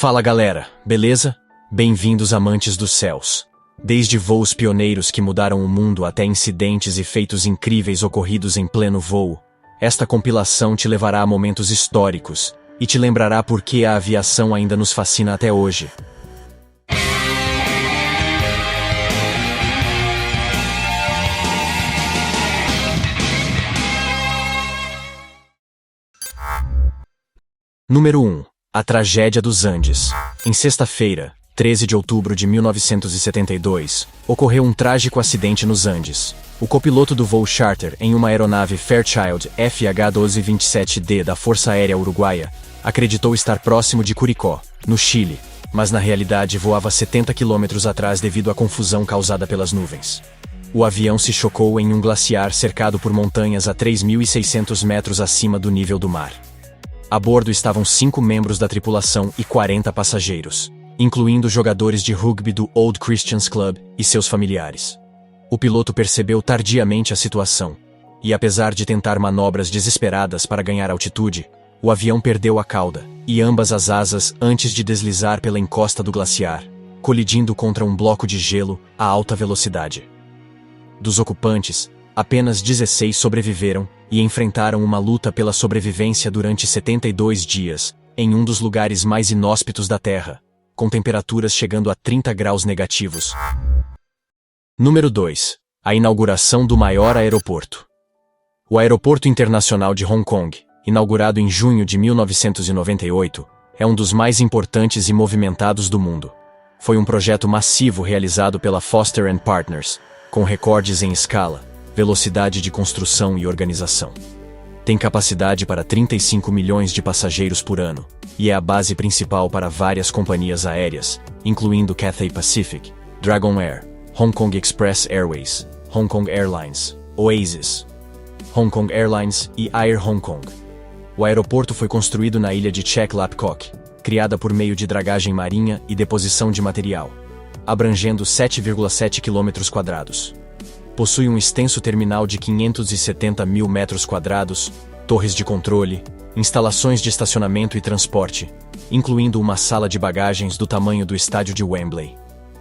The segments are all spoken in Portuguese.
Fala galera, beleza? Bem-vindos amantes dos céus. Desde voos pioneiros que mudaram o mundo até incidentes e feitos incríveis ocorridos em pleno voo, esta compilação te levará a momentos históricos e te lembrará por que a aviação ainda nos fascina até hoje. Número 1. A Tragédia dos Andes. Em sexta-feira, 13 de outubro de 1972, ocorreu um trágico acidente nos Andes. O copiloto do voo charter em uma aeronave Fairchild FH-1227D da Força Aérea Uruguaia acreditou estar próximo de Curicó, no Chile, mas na realidade voava 70 km atrás devido à confusão causada pelas nuvens. O avião se chocou em um glaciar cercado por montanhas a 3.600 metros acima do nível do mar. A bordo estavam 5 membros da tripulação e 40 passageiros, incluindo jogadores de rugby do Old Christians Club e seus familiares. O piloto percebeu tardiamente a situação, e apesar de tentar manobras desesperadas para ganhar altitude, o avião perdeu a cauda e ambas as asas antes de deslizar pela encosta do glaciar, colidindo contra um bloco de gelo a alta velocidade. Dos ocupantes, apenas 16 sobreviveram e enfrentaram uma luta pela sobrevivência durante 72 dias, em um dos lugares mais inóspitos da Terra, com temperaturas chegando a 30 graus negativos. Número 2. A inauguração do maior aeroporto. O Aeroporto Internacional de Hong Kong, inaugurado em junho de 1998, é um dos mais importantes e movimentados do mundo. Foi um projeto massivo realizado pela Foster & Partners, com recordes em escala, velocidade de construção e organização. Tem capacidade para 35 milhões de passageiros por ano, e é a base principal para várias companhias aéreas, incluindo Cathay Pacific, Dragon Air, Hong Kong Express Airways, Hong Kong Airlines, Oasis, Hong Kong Airlines e Air Hong Kong. O aeroporto foi construído na ilha de Chek Lap Kok, criada por meio de dragagem marinha e deposição de material, abrangendo 7,7 km². Possui um extenso terminal de 570 mil metros quadrados, torres de controle, instalações de estacionamento e transporte, incluindo uma sala de bagagens do tamanho do estádio de Wembley.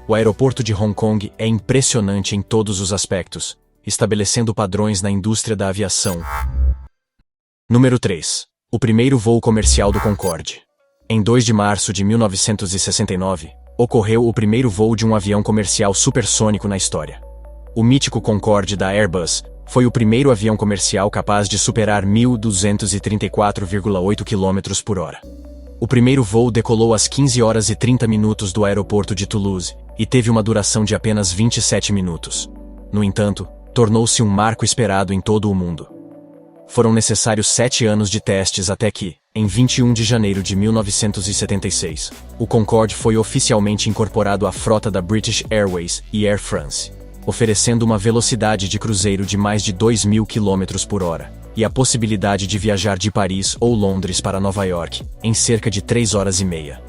O aeroporto de Hong Kong é impressionante em todos os aspectos, estabelecendo padrões na indústria da aviação. Número 3. O primeiro voo comercial do Concorde. Em 2 de março de 1969, ocorreu o primeiro voo de um avião comercial supersônico na história. O mítico Concorde da Airbus foi o primeiro avião comercial capaz de superar 1.234,8 km/h. O primeiro voo decolou às 15 horas e 30 minutos do aeroporto de Toulouse e teve uma duração de apenas 27 minutos. No entanto, tornou-se um marco esperado em todo o mundo. Foram necessários 7 anos de testes até que, em 21 de janeiro de 1976, o Concorde foi oficialmente incorporado à frota da British Airways e Air France, oferecendo uma velocidade de cruzeiro de mais de 2.000 km/h e a possibilidade de viajar de Paris ou Londres para Nova York em cerca de 3 horas e meia.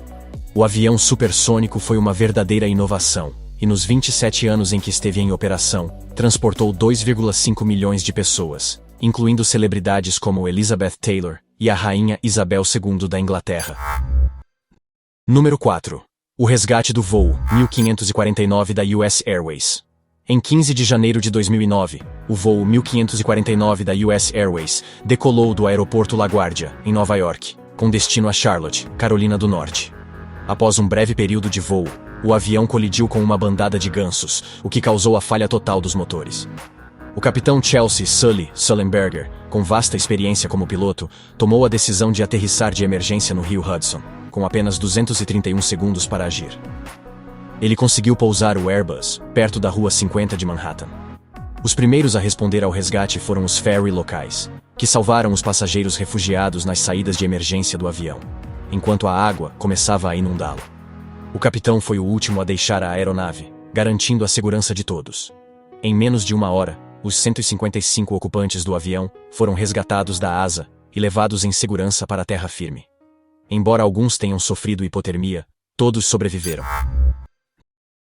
O avião supersônico foi uma verdadeira inovação e nos 27 anos em que esteve em operação, transportou 2,5 milhões de pessoas, incluindo celebridades como Elizabeth Taylor e a Rainha Isabel II da Inglaterra. Número 4. O resgate do voo 1549 da US Airways. Em 15 de janeiro de 2009, o voo 1549 da US Airways decolou do aeroporto LaGuardia, em Nova York, com destino a Charlotte, Carolina do Norte. Após um breve período de voo, o avião colidiu com uma bandada de gansos, o que causou a falha total dos motores. O capitão Chelsea Sully Sullenberger, com vasta experiência como piloto, tomou a decisão de aterrissar de emergência no rio Hudson, com apenas 231 segundos para agir. Ele conseguiu pousar o Airbus, perto da Rua 50 de Manhattan. Os primeiros a responder ao resgate foram os ferry locais, que salvaram os passageiros refugiados nas saídas de emergência do avião, enquanto a água começava a inundá-lo. O capitão foi o último a deixar a aeronave, garantindo a segurança de todos. Em menos de 1 hora, os 155 ocupantes do avião foram resgatados da asa e levados em segurança para a terra firme. Embora alguns tenham sofrido hipotermia, todos sobreviveram.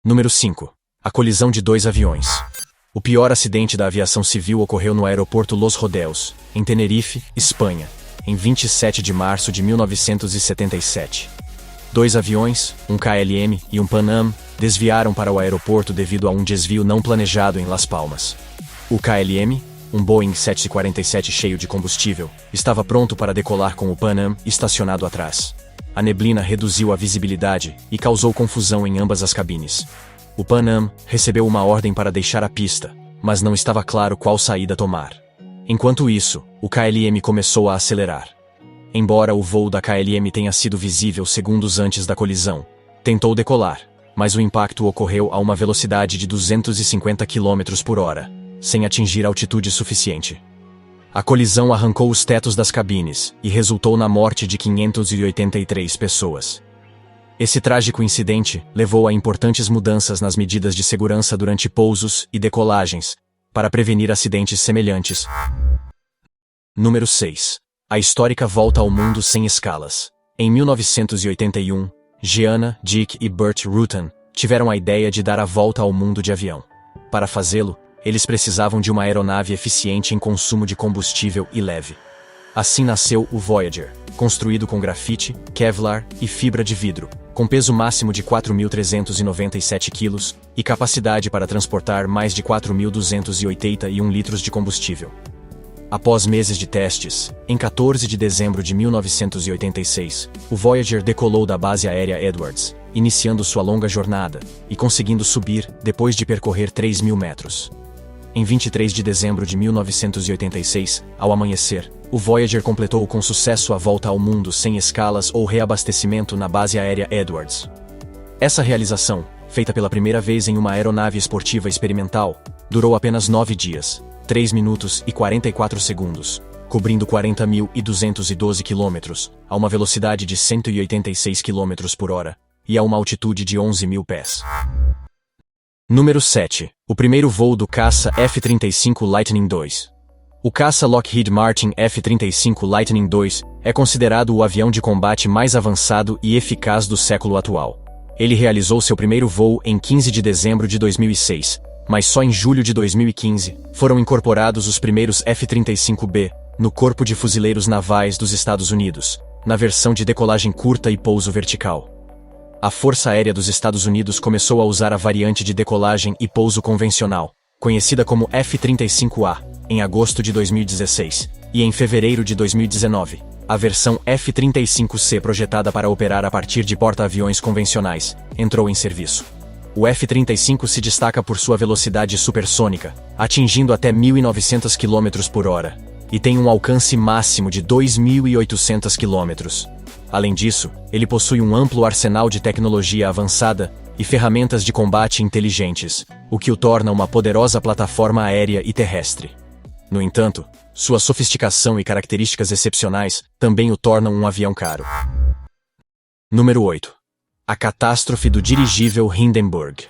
Número 5. A colisão de 2 aviões. O pior acidente da aviação civil ocorreu no aeroporto Los Rodeos, em Tenerife, Espanha, em 27 de março de 1977. 2 aviões, um KLM e um Pan Am, desviaram para o aeroporto devido a um desvio não planejado em Las Palmas. O KLM, um Boeing 747 cheio de combustível, estava pronto para decolar com o Pan Am estacionado atrás. A neblina reduziu a visibilidade e causou confusão em ambas as cabines. O Pan Am recebeu uma ordem para deixar a pista, mas não estava claro qual saída tomar. Enquanto isso, o KLM começou a acelerar. Embora o voo da KLM tenha sido visível segundos antes da colisão, tentou decolar, mas o impacto ocorreu a uma velocidade de 250 km por hora, sem atingir altitude suficiente. A colisão arrancou os tetos das cabines e resultou na morte de 583 pessoas. Esse trágico incidente levou a importantes mudanças nas medidas de segurança durante pousos e decolagens, para prevenir acidentes semelhantes. Número 6. A histórica volta ao mundo sem escalas. Em 1981, Gianna, Dick e Burt Rutan tiveram a ideia de dar a volta ao mundo de avião. Para fazê-lo, eles precisavam de uma aeronave eficiente em consumo de combustível e leve. Assim nasceu o Voyager, construído com grafite, Kevlar e fibra de vidro, com peso máximo de 4.397 kg e capacidade para transportar mais de 4.281 litros de combustível. Após meses de testes, em 14 de dezembro de 1986, o Voyager decolou da base aérea Edwards, iniciando sua longa jornada e conseguindo subir depois de percorrer 3.000 metros. Em 23 de dezembro de 1986, ao amanhecer, o Voyager completou com sucesso a volta ao mundo sem escalas ou reabastecimento na base aérea Edwards. Essa realização, feita pela primeira vez em uma aeronave esportiva experimental, durou apenas 9 dias, 3 minutos e 44 segundos, cobrindo 40.212 quilômetros, a uma velocidade de 186 km por hora, e a uma altitude de 11.000 pés. Número 7. O primeiro voo do caça F-35 Lightning II. O caça Lockheed Martin F-35 Lightning II é considerado o avião de combate mais avançado e eficaz do século atual. Ele realizou seu primeiro voo em 15 de dezembro de 2006, mas só em julho de 2015 foram incorporados os primeiros F-35B no Corpo de Fuzileiros Navais dos Estados Unidos, na versão de decolagem curta e pouso vertical. A Força Aérea dos Estados Unidos começou a usar a variante de decolagem e pouso convencional, conhecida como F-35A, em agosto de 2016, e em fevereiro de 2019, a versão F-35C projetada para operar a partir de porta-aviões convencionais, entrou em serviço. O F-35 se destaca por sua velocidade supersônica, atingindo até 1.900 km por hora, e tem um alcance máximo de 2.800 km. Além disso, ele possui um amplo arsenal de tecnologia avançada e ferramentas de combate inteligentes, o que o torna uma poderosa plataforma aérea e terrestre. No entanto, sua sofisticação e características excepcionais também o tornam um avião caro. Número 8. A catástrofe do dirigível Hindenburg.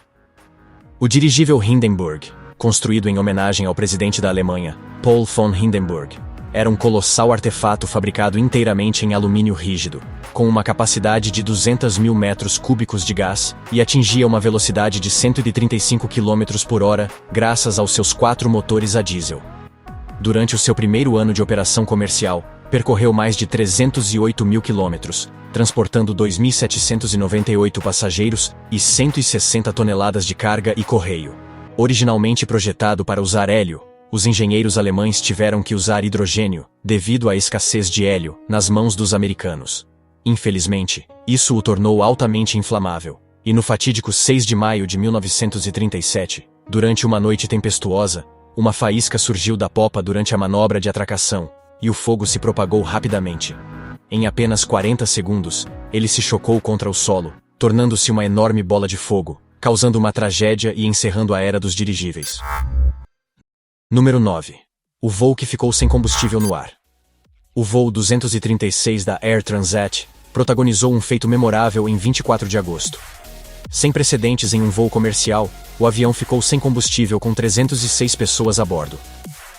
O dirigível Hindenburg, construído em homenagem ao presidente da Alemanha, Paul von Hindenburg, era um colossal artefato fabricado inteiramente em alumínio rígido, com uma capacidade de 200.000 metros cúbicos de gás e atingia uma velocidade de 135 km por hora graças aos seus 4 motores a diesel. Durante o seu primeiro ano de operação comercial, percorreu mais de 308.000 quilômetros, transportando 2.798 passageiros e 160 toneladas de carga e correio. Originalmente projetado para usar hélio, os engenheiros alemães tiveram que usar hidrogênio, devido à escassez de hélio, nas mãos dos americanos. Infelizmente, isso o tornou altamente inflamável, e no fatídico 6 de maio de 1937, durante uma noite tempestuosa, uma faísca surgiu da popa durante a manobra de atracação, e o fogo se propagou rapidamente. Em apenas 40 segundos, ele se chocou contra o solo, tornando-se uma enorme bola de fogo, causando uma tragédia e encerrando a era dos dirigíveis. Número 9. O voo que ficou sem combustível no ar. O voo 236 da Air Transat protagonizou um feito memorável em 24 de agosto. Sem precedentes em um voo comercial, o avião ficou sem combustível com 306 pessoas a bordo.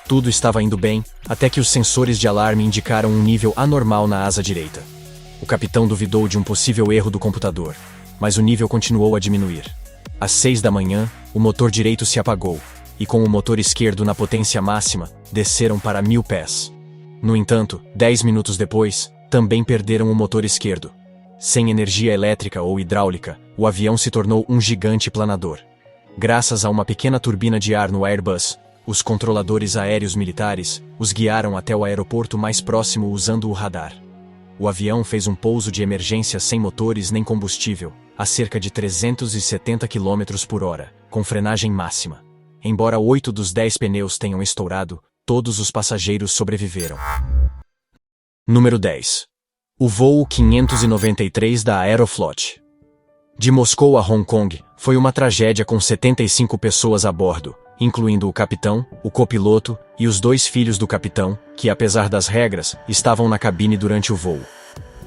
Tudo estava indo bem, até que os sensores de alarme indicaram um nível anormal na asa direita. O capitão duvidou de um possível erro do computador, mas o nível continuou a diminuir. Às 6 da manhã, o motor direito se apagou, e com o motor esquerdo na potência máxima, desceram para 1.000 pés. No entanto, 10 minutos depois, também perderam o motor esquerdo. Sem energia elétrica ou hidráulica, o avião se tornou um gigante planador. Graças a uma pequena turbina de ar no Airbus, os controladores aéreos militares os guiaram até o aeroporto mais próximo usando o radar. O avião fez um pouso de emergência sem motores nem combustível, a cerca de 370 km por hora, com frenagem máxima. Embora 8 dos 10 pneus tenham estourado, todos os passageiros sobreviveram. Número 10. O voo 593 da Aeroflot. De Moscou a Hong Kong, foi uma tragédia com 75 pessoas a bordo, incluindo o capitão, o copiloto e os 2 filhos do capitão, que apesar das regras, estavam na cabine durante o voo.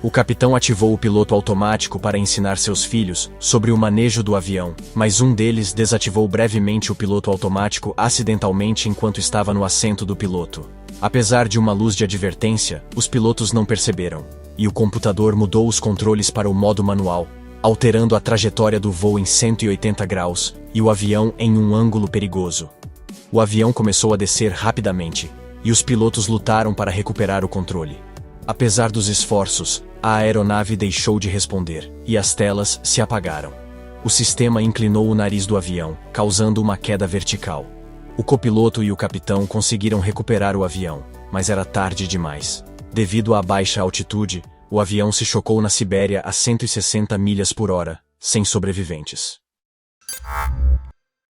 O capitão ativou o piloto automático para ensinar seus filhos sobre o manejo do avião, mas um deles desativou brevemente o piloto automático acidentalmente enquanto estava no assento do piloto. Apesar de uma luz de advertência, os pilotos não perceberam, e o computador mudou os controles para o modo manual, alterando a trajetória do voo em 180 graus e o avião em um ângulo perigoso. O avião começou a descer rapidamente, e os pilotos lutaram para recuperar o controle. Apesar dos esforços, a aeronave deixou de responder, e as telas se apagaram. O sistema inclinou o nariz do avião, causando uma queda vertical. O copiloto e o capitão conseguiram recuperar o avião, mas era tarde demais. Devido à baixa altitude, o avião se chocou na Sibéria a 160 milhas por hora, sem sobreviventes.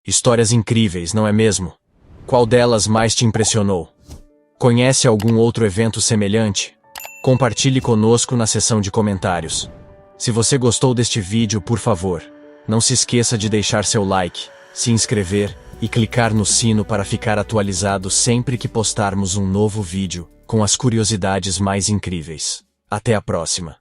Histórias incríveis, não é mesmo? Qual delas mais te impressionou? Conhece algum outro evento semelhante? Compartilhe conosco na seção de comentários. Se você gostou deste vídeo, por favor, não se esqueça de deixar seu like, se inscrever e clicar no sino para ficar atualizado sempre que postarmos um novo vídeo com as curiosidades mais incríveis. Até a próxima!